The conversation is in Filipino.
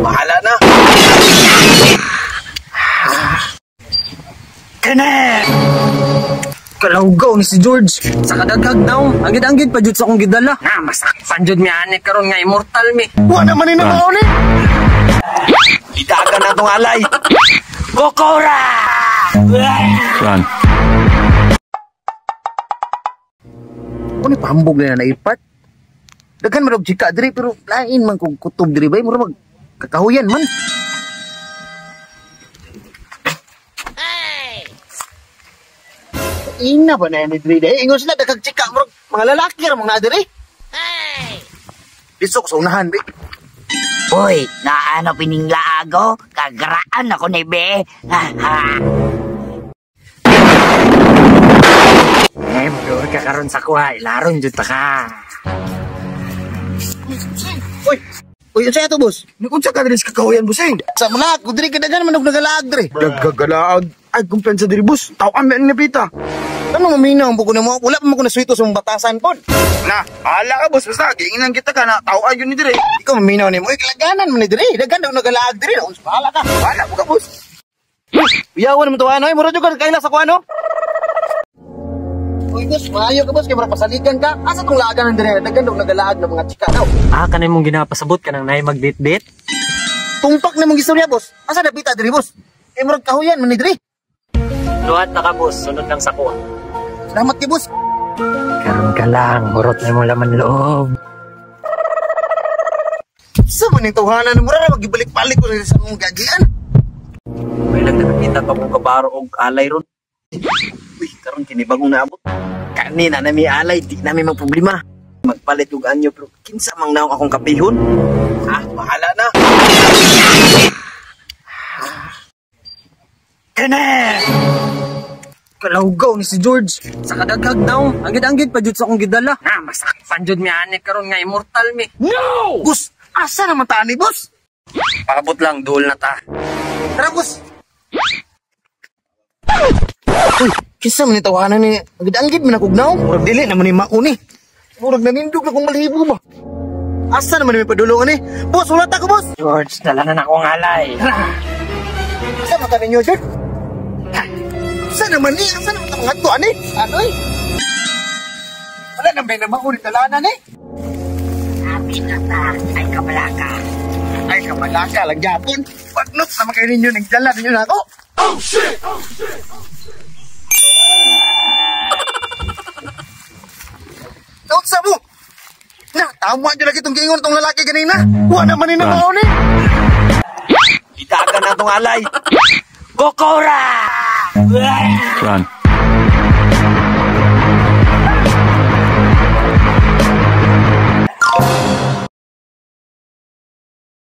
bahala na. Kene! Kalawgaw ni si George. Sa kadaghag daw, anggid-anggid pa jud sa akong gidala. Na, masakpan jud mi ani karon nga immortal mi. Wa naman ni namaon ni. Idagan na tong alay. Kokora! Run. Kung ipahambog na naipat. Daghan man og chika diri pero lain man kung kutob diri bay mura mag kakahuyan man. Ina ba na ni diri day? Ingon sila daghang chika murag mga lalaki ra mga diri. Hey. Bisok sa unahan be. Uy, naano pininglago? Kagraan ako ni be. Bro, kakaroon sa kuha. Ilaron jud ta ka. Uy, unsa ato boss? Unsa ka diri sa kakahuyan boss eh? Sa mga ko diri kadaghan man og nagalaag diri. Nagagalaag. Ay kumpensa diri boss. Taw ame ang nabita. Ano maminaw mo ko na mo? Wala pa mo ko na swito sa batasan pod. Na, ala ka boss, basta giingan kita ka na taw ayon ni dire. Ikaw maminaw ni mo, iklaganan man ni dire. Daghan daw nagalaag dire. Unsa ala ka? Wala mo ka boss. Biyawan mo to ano, mura jud ka kaila sa kuano. Uy boss, maayo ka boss kay mura pasaligan ka. Asa tong laagan dire? Daghan daw nagalaag na mga chika daw. Kanay mong ginapasabot ka nang nay magbit-bit? Tumpak na mong istorya boss. Asa nabita dire boss? Kay mura kahuyan man ni dire. Luhat na ka boss, sunod lang sa kuha. Salamat kay boss. Karon ka lang, hurot na mo laman loob. Sa man yung tuhanan mo na magibalik-balik ko sa mong gagian. May lang nakakita pa mong kabaro og alay ron. Uy, karon kini bagong naabot. Kanina na may alay, di na may problema. Magpalit og anyo pero kinsa mang naong akong kapihon. Bahala na. Kene! Kalawgaw ni si George. Sa kadaghag daw, anggid-anggid pa jud sa akong gidala. Na, masakpan jud mi ani karon nga immortal mi. No! Boss, asa naman ta ni boss? Pakabot lang, duol na ta. Tara boss. Uy, kinsa man ni tawanan ni anggid-anggid man akong naong. Murag dili naman ni mao ni. Murag nanindog na kong malhibo ba? Asa naman ni may padulungan ni? Boss, wala ta ko boss. George, dala na akong alay. Asa mata ninyo, George? Asa naman ni? Asa naman ang mga tuan eh? Ano eh? Wala na may namang ulit talanan eh? Sabi na ta, ay kamalaka. Ay kamalaka lang Japon. Pagnot naman kayo ninyo, nagdala ninyo na ako. Oh shit! Oh shit! Nautsa mo! Na, tama dyan lagi itong gingon itong lalaki kanina. Huwag naman ni namaon eh. Itagan na itong alay. Run.